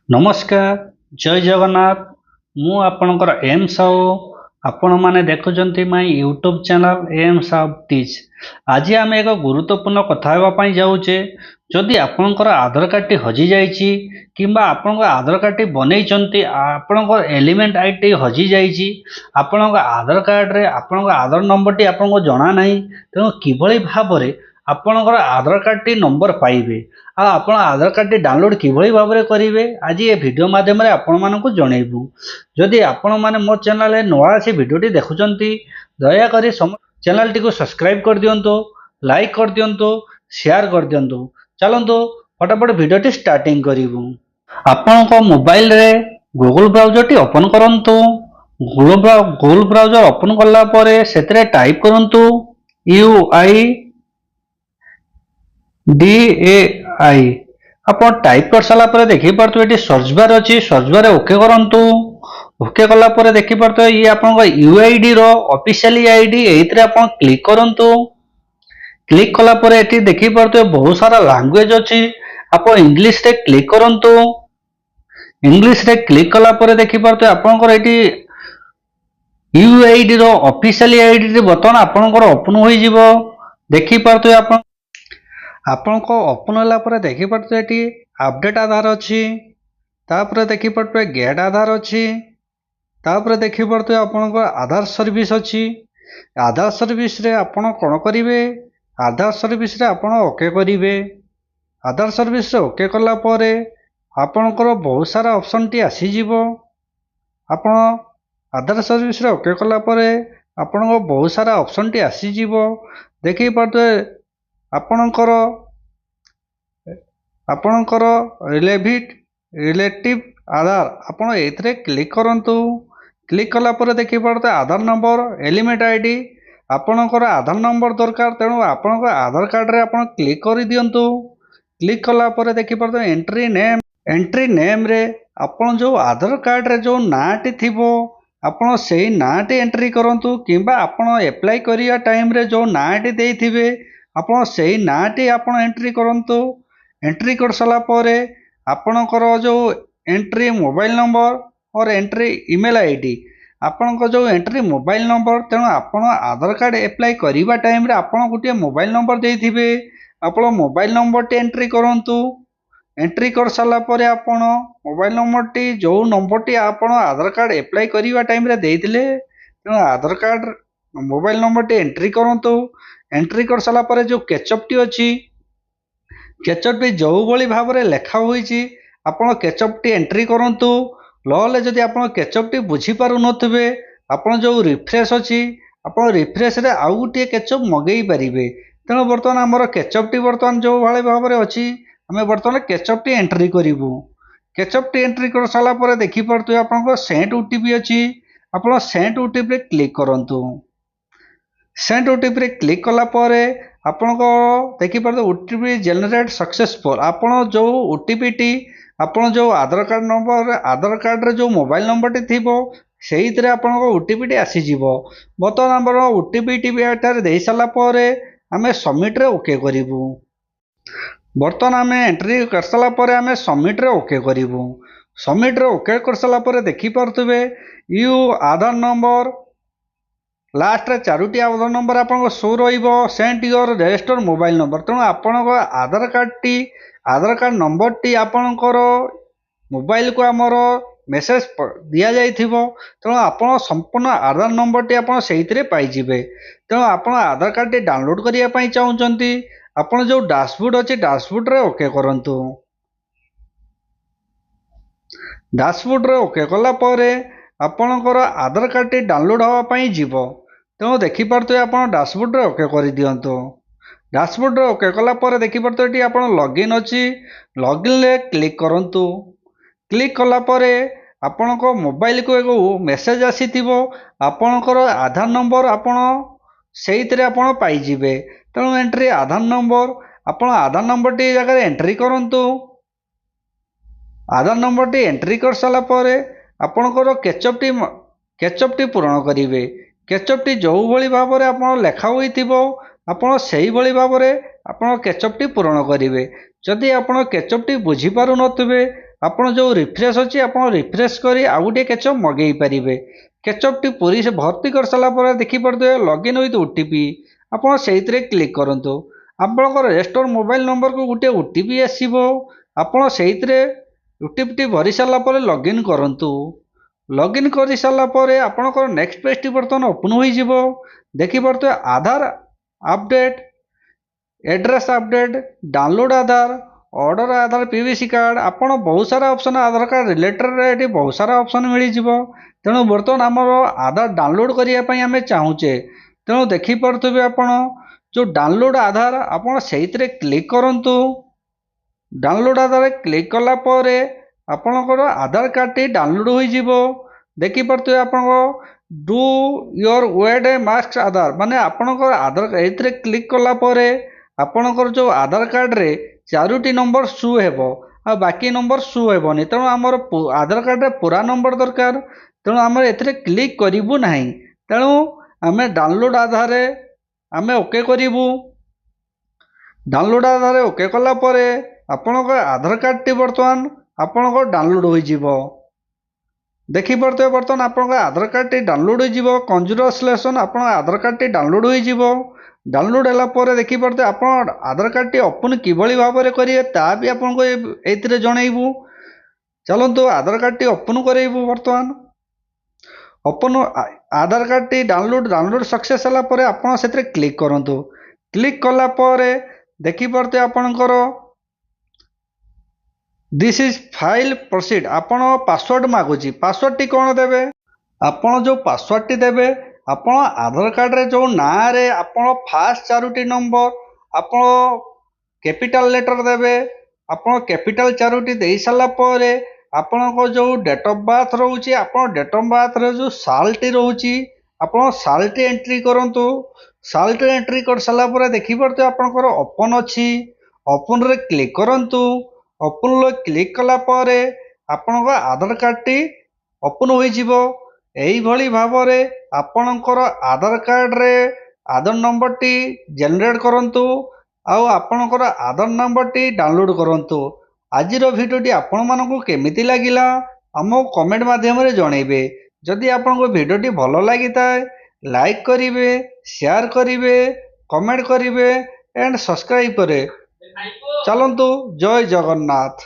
नमस्कार जय जगन्नाथ मु आपणकर एम साहू आपण माने देखुचंती my YouTube channel M Sahu teach. आज आम एक गुरुत्वपूर्ण कथा हेबापई जाऊचे। जदि आपणकर आधार कार्ड टी हजि जाइछि किंबा आपणकर आधार कार्ड टी बनैचंती आपणकर एलिमेंट आई टी हजि जाइछि, आपणकर आधार कार्ड रे आपणकर आधार नंबर टी आपणको जणा नाही, तेणु किभଳି भाबरे आपणकर आधार कार्ड टी नंबर पाइबे आपण आधार कार्ड टी डाउनलोड किभଳି भाबरे करिवे आज ये वीडियो माध्यम रे आपण मानकु जणैबु। जदि आपण माने मो चैनल रे नवा आसी वीडियो टी देखुचंती दया करी चैनल टी को सब्सक्राइब कर दियंतो, लाइक कर दियंतो, शेयर कर दियंतो। चलंतो फटाफट वीडियो टी स्टार्टिंग करिवु। आपण को मोबाइल रे गूगल ब्राउजर टी ओपन करंतो। गूगल ब्राउजर ओपन करला परे सेतरे टाइप करंतो UIDAI। आपण टाइप कर सारा पर देखि पारतो एटी सर्च बार अछि, सर्च बार ओके करंतु। ओके कला पर देखि पारतो ये आपन यूआईडी रो ऑफिशियल आईडी एइतरे आपण क्लिक करंतु। क्लिक कला पर एटी देखि पारतो बहुत सारा लैंग्वेज अछि, आपण इंग्लिश रे क्लिक करंतु। इंग्लिश रे क्लिक कला पर देखि पारतो आपनकर एटी यूआईडी रो ऑफिशियल आईडी रे बटन आपनकर ओपन होई जिवो। देखि पारतो आपण को ओपन होला पर देखि पारतो एटी अपडेट आधार अछि, तापर देखि पारतो गेट आधार अछि, तापर देखि पारतो आपण को आधार सर्विस अछि। आधार सर्विस रे आपण कोन करिवे, आधार सर्विस रे आपण ओके करिवे। आधार सर्विस रे ओके कला परे आपणकर बहुत सारा ऑप्शन टी आसी जिवो। आपण आधार सर्विस रे ओके कला परे आपणको बहुत सारा ऑप्शन टी आसी जिवो। देखि पारतो आपणकर रिलेटिव आधार आपण एथरे क्लिक करंतु। क्लिक कला पर देखि पारतो आधार नंबर एलिमेंट आईडी आपणकर आधार नंबर दरकार, तेणु आपणकर आधार कार्ड रे आपण क्लिक करि दियंतु। क्लिक कला पर देखि पारतो एंट्री नेम रे आपण जो आधार कार्ड रे जो नाटी थिबो आपण सेही नाटी एंट्री करंतु, किंबा आपण अप्लाई करिया टाइम रे जो नाटी देइथिबे आपण सेही नाटी आपण एंट्री करंतु। एंट्री कर साला परे आपणकर जो एंट्री मोबाइल नंबर और एंट्री ईमेल आईडी आपणको जो एंट्री मोबाइल नंबर, तेणु आपण आधार कार्ड अप्लाई करिबा टाइम रे आपण गुटे मोबाइल नंबर देइथिबे, आपण मोबाइल नंबर टी एंट्री करंतु। एंट्री कर साला परे आपण मोबाइल नंबर टी जो नंबर टी आपण आधार कार्ड अप्लाई करिबा टाइम रे देइथिले, तेणु आधार कार्ड मोबाइल नंबर टी एंट्री करंतु। एंट्री कर साला परे जो कैचअप टी अछि, कैचअप टी जो भली भाबरे लेखा होईची आपण कैचअप टी एंट्री करंतु। लले जदि आपण कैचअप टी बुझी पारु नथबे आपण जो रिफ्रेश अछि आपण रिफ्रेश रे आउ गुटे कैचअप मगेई परिबे। तेणु वर्तमान हमर कैचअप टी वर्तमान जो भली भाबरे अछि हमें वर्तमान कैचअप टी एंट्री करिवु। कैचअप टी एंट्री कर साला परे देखि पारतु आपनको सेंड ओटीपी अछि, आपण सेंड ओटीपी रे क्लिक करंतु। सेंड ओटीपी रे क्लिक कला परे आपनको देखि पारतु ओटीपी जनरेट सक्सेसफुल। आपण जो ओटीपी टी आपण जो आधार कार्ड नंबर आधार कार्ड रे जो मोबाइल नंबर टी थिबो सेहितरे आपनको ओटीपी टी आसी जिवो। बर्तमान हमर ओटीपी टी एटारे देई साला परे हमें सबमिट रे ओके करिवु। बर्तमान आमे एंट्री कर साला परे आमे सबमिट रे ओके करिवु। सबमिट रे ओके कर साला परे देखि पारतुबे यू आधार नंबर लास्ट रे चारोटी आधार नंबर आपन शो रहिबो sent your register mobile number. तेणु आपन आधार कार्ड नंबर टी आपनकर मोबाइल को आमर मेसेज दिया जाइथिबो, तेणु आपन संपूर्ण आधार नंबर टी आपन सेहितरे पाई जिवे। तेणु आपन आधार कार्ड टी डाउनलोड करिया पई चाहुचंती आपण जो डैशबोर्ड अछि डैशबोर्ड रे ओके करंतु। डैशबोर्ड रे ओके कला परे आपणकर आधार कार्ड टी डाउनलोड हवा पई जिवो। तेणु देखि पारतो आपण डैशबोर्ड रे ओके करि दियंतो। डैशबोर्ड रे ओके कला परे देखि पारतो एटी आपण लॉगिन अछि, लॉगिन रे क्लिक करंतु। क्लिक कला परे आपणको मोबाइल को एगो मेसेज आसीथिबो आपणकर आधार नंबर आपण सेहितरे आपण पाई जिवे। तेणु एंट्री आधार नंबर आपण आधार नंबर टी जगह एंट्री करंतु। आधार नंबर टी एंट्री कर साला परे आपणकर कैचअप टी पूर्ण करिवे। कैचअप टी जो भली भाबरे आपण लेखा होईथिबो आपण सेही भली भाबरे आपण कैचअप टी पूर्ण करिवे। जदि आपण कैचअप टी बुझी पारु नथबे ଆପଣ ଯେଉଁ ରିଫ୍ରେଶ୍ ଅଛି ଆପଣ ରିଫ୍ରେଶ୍ କରି ଆଉ ଗୋଟିଏ କେଚପ୍ ମଗାଇ ପାରିବେ। କେଚପ୍ଟି ପୁରୀ ସେ ଭର୍ତ୍ତି କରିସାରିଲା ପରେ ଦେଖିପାରୁଥିବେ ଲଗ୍ଇନ୍ ୱିଥ୍ OTP, ଆପଣ ସେଇଥିରେ କ୍ଲିକ୍ କରନ୍ତୁ। ଆପଣଙ୍କର ରେଜିଷ୍ଟର୍ଡ ମୋବାଇଲ ନମ୍ବରକୁ ଗୋଟିଏ OTP ଆସିବ, ଆପଣ ସେଇଥିରେ OTPଟି ଭରି ସାରିଲା ପରେ ଲଗ୍ଇନ୍ କରନ୍ତୁ। ଲଗ୍ଇନ୍ କରିସାରିଲା ପରେ ଆପଣଙ୍କର ନେକ୍ସଟ ପେଜଟି ବର୍ତ୍ତମାନ ଓପନ୍ ହୋଇଯିବ। ଦେଖିପାରୁଥିବେ ଆଧାର ଆପଡେଟ୍, एड्रेस अपडेट, डाउनलोड आधार, ऑर्डर आधार पीवीसी कार्ड, आपण बहुत सारा ऑप्शन आधार कार्ड रिलेटेड ये बहुत सारा ऑप्शन मिल जाव। तेणु बर्तमान आमर आधार डाउनलोड करने आम चाहूचे, तेणु देखिपे आपण जो डाउनलोड आधार आपण से क्लिक करूँ। डाउनलोड आधार क्लिक कलापर आपणकर आधार कार्डटी डाउनलोड हो देखिपे आप डू योर वेड मास्क आधार माने आपणकर आधार ये क्लिक कलापर आपणकर जो आधार कार्ड रे 4टी नंबर शू हेबो आ बाकी नंबर शू हेबनी। तेणु आमर आधार कार्ड रे पूरा नंबर दरकार, तेणु आम ए क्लिक करूँ ना। तेणु आम डाउनलोड आधार आम ओके करूँ। डाउनलोड आधार ओके कलापर आपणक आधार कार्डटी बर्तमान आपणक डाउनलोड हो देखिपे बर्तमान आपंक आधार कार्डटी डाउनलोड हो कंग्रेचुलेसन आप आधार कार्डटी डाउनलोड हो। डाउनलोड है देखिपे आप आधार कार्डटी ओपन किभली भाव में करेंगे ता भी आपको ये जनइबू। चलतु आधार कार्डटी ओपन करेबू। बर्तमान ओपन आधार कार्डटी डाउनलोड सक्सेस है आप क्लिक करूँ। क्लिक कलापर देखिपे आपणकर दिस इज फाइल प्रोसीड आपण पासवर्ड मागुची। पासवर्ड टी कौन देवे आपण जो पासवर्ड टी देवे आपण आधार कार्ड रे जो ना रे आपण फास्ट 4टी नंबर आपण कैपिटल लेटर देवे। आपण कैपिटल 4टी दे सारा पर आपण को जो डेट ऑफ बर्थ रोचे आपण डेट ऑफ बर्थ रे जो सालटी रोची आपण सालटी एंट्री करंतु। सालटी एंट्री कर सारा पर देखिपे आपनकर ओपन अछि, ओपन रे क्लिक करंतु। ओपन लो क्लिक कलापर आपणक आधार कार्डटी ओपन हो भली भाव आपणकर आधार कार्ड रे आधार नंबरटी जेनेरेट करंतु आउ आपणकर आधार नंबरटी डाउनलोड करंतु। आजिर भिडियोटी आपण मानकु केमिति लागिला आम कमेंट माध्यम रे जणैबे। जदि आपनको भिडियोटी भल लगी थाए लाइक करिवे, शेयर करिवे, कमेंट करिवे एंड सब्सक्राइब करे। चलंतु जय जगन्नाथ।